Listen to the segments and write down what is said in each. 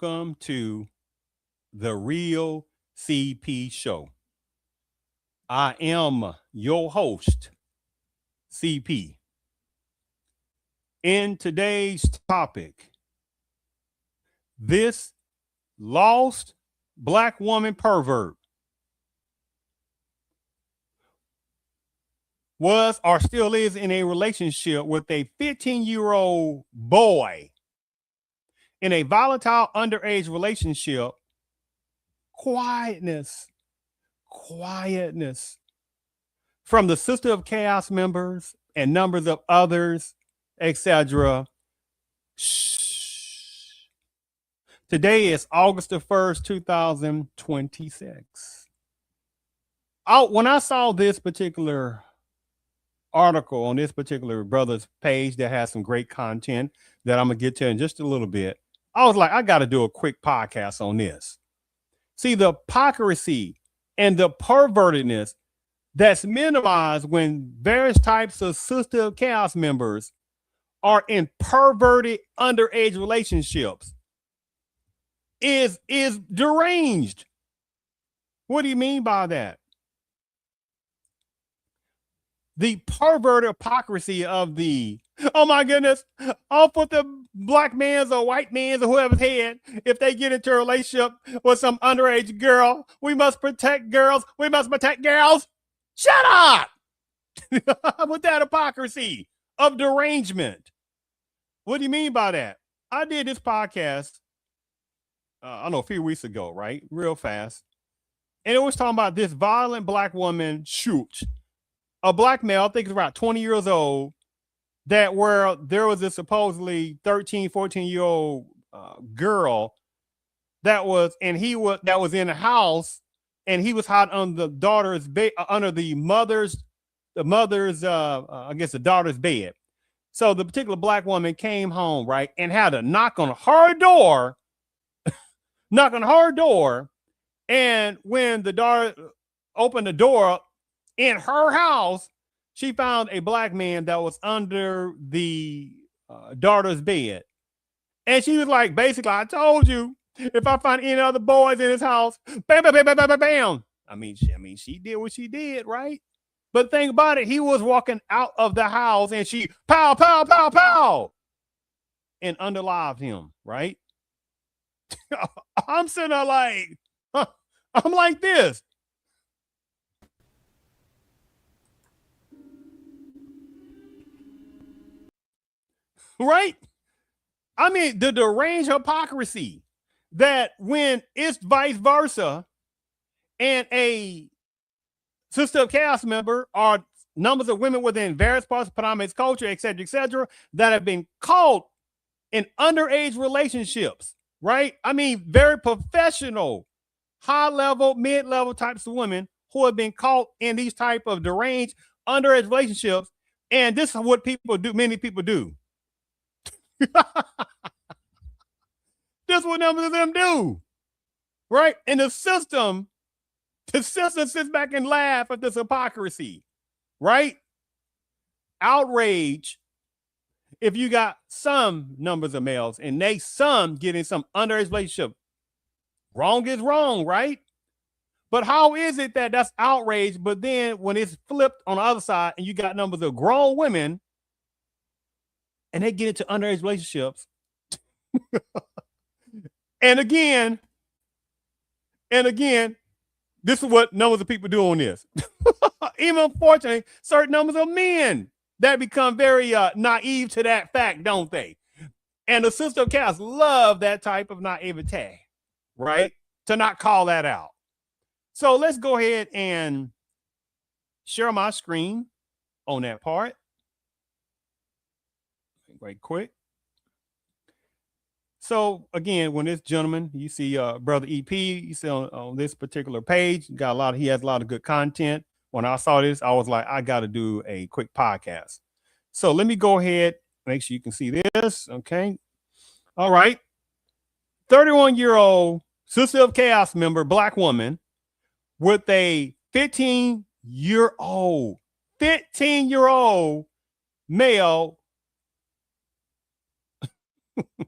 welcome to the Real CP Show. I am your host, CP. In today's topic, this lost black woman pervert was or still is in a relationship with a 15-year-old boy in a volatile underage relationship. Quietness from the Sister of Chaos members and numbers of others, etc. Shh. Today is August the 1st, 2026. When I saw this particular article on this particular brother's page that has some great content that I'm going to get to in just a little bit, I was like, I got to do a quick podcast on this. See, the hypocrisy and the pervertedness that's minimized when various types of Sister of Chaos members are in perverted underage relationships is deranged. What do you mean by that? The perverted hypocrisy of the, oh my goodness, I'll put the black man's or white man's or whoever's head if they get into a relationship with some underage girl. We must protect girls. We must protect girls. Shut up with that hypocrisy of derangement. What do you mean by that? I did this podcast, I don't know, a few weeks ago, right? Real fast. And it was talking about this violent black woman, Shhh, a black male, I think it's about 20 years old, that where there was a supposedly 13, 14-year-old girl that was in the house, and he was hiding on the daughter's bed, under the mother's I guess the daughter's bed. So the particular black woman came home, right, and had to knock on her door, and when the daughter opened the door in her house, she found a black man that was under the daughter's bed. And she was like, basically, I told you, if I find any other boys in his house, bam, bam, bam, bam, bam, bam, bam. I mean, she did what she did, right? But think about it, he was walking out of the house and she pow, pow, pow, pow, and underlived him, right? I'm sitting there like, I'm like this. Right? I mean, the deranged hypocrisy that when it's vice versa and a Sister of Chaos member or numbers of women within various parts of Panama's culture, etc., that have been caught in underage relationships, right? I mean, very professional, high-level, mid-level types of women who have been caught in these type of deranged underage relationships. And this is what people do, many people do. This is what numbers of them do, right? And the system sits back and laugh at this hypocrisy, right? Outrage if you got some numbers of males and some get in some underage relationship. Wrong is wrong, right? But how is it that that's outrage, but then when it's flipped on the other side and you got numbers of grown women and they get into underage relationships, and again, this is what numbers of people do on this. Even unfortunately, certain numbers of men that become very naive to that fact, don't they? And the Sister of Chaos love that type of naivete, right? To not call that out. So let's go ahead and share my screen on that part. Right quick. So again, when this gentleman, you see brother EP, you see on this particular page, he has a lot of good content. When I saw this, I was like, I got to do a quick podcast. So let me go ahead, make sure you can see this. Okay. All right. 31-year-old Sister of Chaos member, black woman with a 15-year-old male.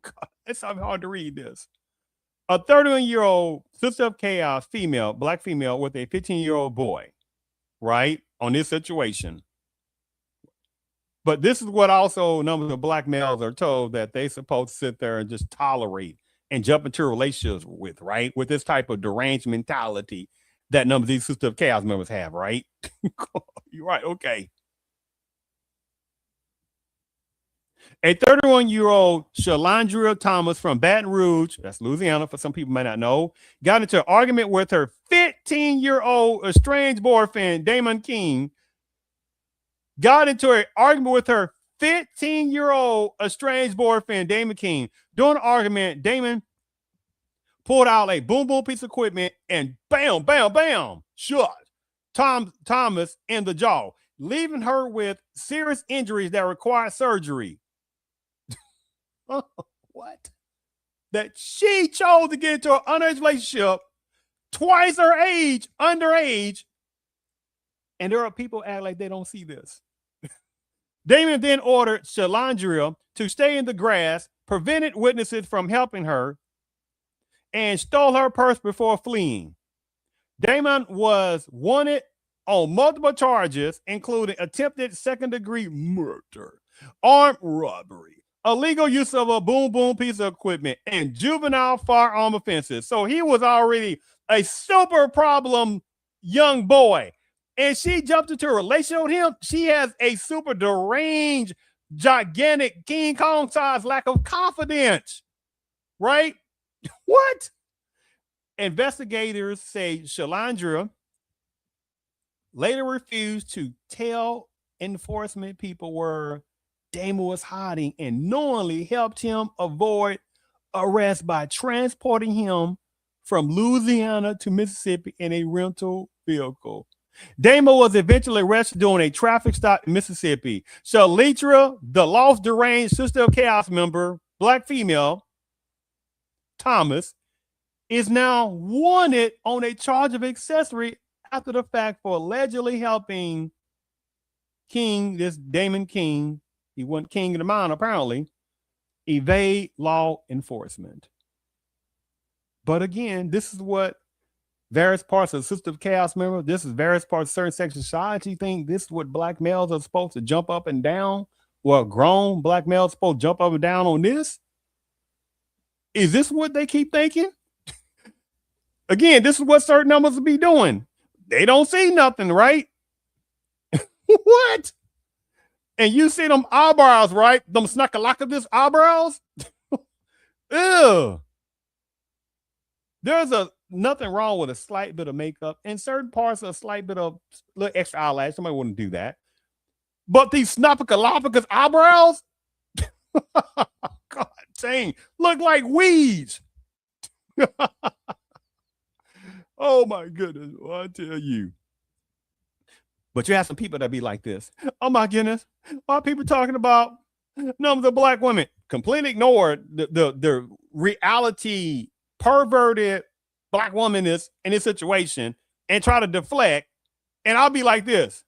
God, it's hard to read this. A 31-year-old sister of chaos female, black female with a 15-year-old boy, right? On this situation. But this is what also numbers of black males are told that they supposed to sit there and just tolerate and jump into relationships with, right? With this type of deranged mentality that numbers of these sister of chaos members have, right? You're right. Okay. A 31-year-old Shalandria Thomas from Baton Rouge, that's Louisiana, for some people may not know, got into an argument with her 15-year-old estranged boyfriend, Damon King. Got into an argument with her 15-year-old estranged boyfriend, Damon King. During the argument, Damon pulled out a boom boom piece of equipment and bam, bam, bam, shot Thomas in the jaw, leaving her with serious injuries that required surgery. What? That she chose to get into an underage relationship, twice her age, underage, and there are people act like they don't see this. Damon then ordered Shalandria to stay in the grass, prevented witnesses from helping her, and stole her purse before fleeing. Damon was wanted on multiple charges, including attempted second-degree murder, armed robbery, illegal use of a boom boom piece of equipment, and juvenile firearm offenses. So he was already a super problem young boy. And she jumped into a relationship with him. She has a super deranged, gigantic King Kong size lack of confidence, right? What? Investigators say Shalandra later refused to tell enforcement people where Damon was hiding and knowingly helped him avoid arrest by transporting him from Louisiana to Mississippi in a rental vehicle. Damon was eventually arrested during a traffic stop in Mississippi. Shalitra, the lost deranged sister of chaos member, black female, Thomas, is now wanted on a charge of accessory after the fact for allegedly helping King, this Damon King, he wasn't king of the mountain apparently, evade law enforcement. But again, this is what various parts of the system of chaos member, this is various parts of certain sections of society think this is what black males are supposed to jump up and down. Well, grown black males supposed to jump up and down on this. Is this what they keep thinking? Again, this is what certain numbers will be doing. They don't see nothing, right? What? And you see them eyebrows, right? Them snackalakadis eyebrows? Ew. There's nothing wrong with a slight bit of makeup and certain parts of a slight bit of little extra eyelash. Somebody wouldn't do that. But these snappakalopicus eyebrows, God dang, look like weeds. Oh my goodness, well, I tell you. But you have some people that be like this. Oh my goodness, why are people talking about numbers of black women? Completely ignore the reality perverted black woman is in this situation and try to deflect. And I'll be like this.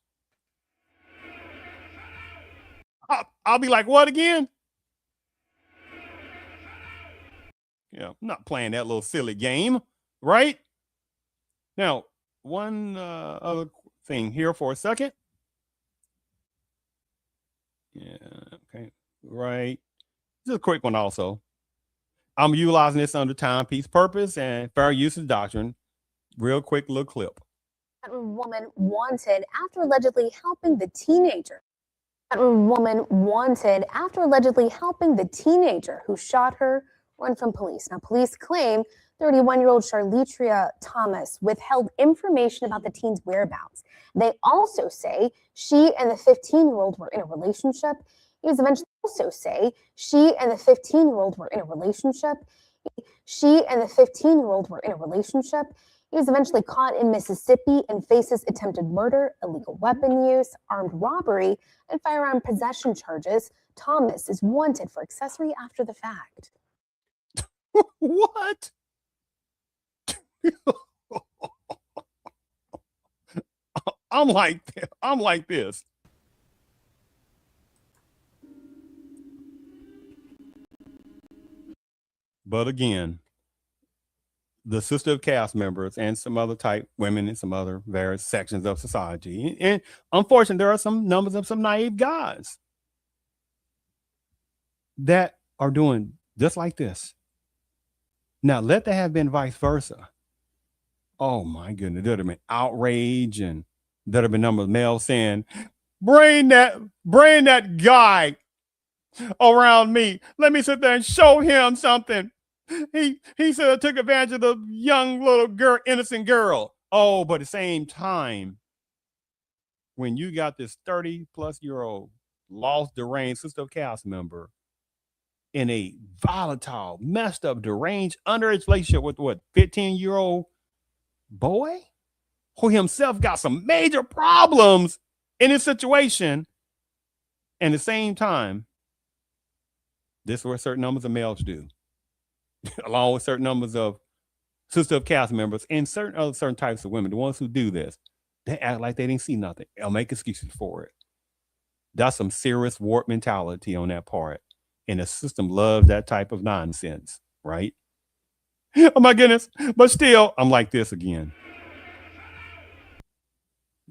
I'll be like, what again? Yeah, I'm not playing that little silly game, right? Now, one other thing here for a second. Yeah, okay, right. Just a quick one also. I'm utilizing this under timepiece purpose and fair usage doctrine. Real quick little clip. Woman wanted after allegedly helping the teenager. Woman wanted after allegedly helping the teenager who shot her run from police. Now, police claim 31-year-old Charlitria Thomas withheld information about the teen's whereabouts. They also say she and the 15-year-old were in a relationship. He was eventually also say she and the 15-year-old were in a relationship. She and the 15-year-old were in a relationship. He was eventually caught in Mississippi and faces attempted murder, illegal weapon use, armed robbery, and firearm possession charges. Thomas is wanted for accessory after the fact. What? I'm like this. But again, the Sisterhood cast members and some other type women in some other various sections of society. And unfortunately, there are some numbers of some naive guys that are doing just like this. Now, let there have been vice versa. Oh my goodness, there'd have been outrage, and there'd have been numbers of males saying, bring that guy around me. Let me sit there and show him something. He said I took advantage of the young little girl, innocent girl. Oh, but at the same time, when you got this 30-plus-year-old lost, deranged Sister of Chaos member in a volatile, messed up, deranged, underage relationship with what, 15-year-old boy who himself got some major problems in his situation, and at the same time, this is what certain numbers of males do, along with certain numbers of Sister of Cast members and certain types of women, the ones who do this, they act like they didn't see nothing. They'll make excuses for it. That's some serious warped mentality on that part. And the system loves that type of nonsense, right? Oh my goodness. But still, I'm like this again.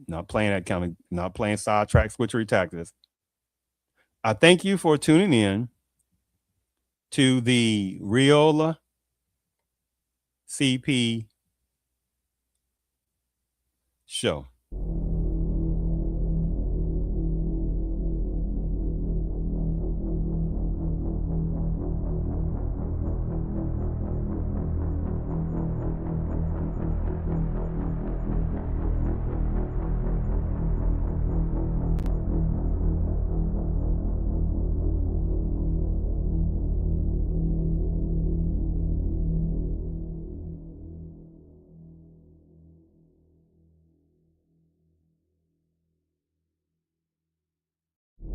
Not playing that kind of, not playing sidetrack switchery tactics. I thank you for tuning in to the Real CP show.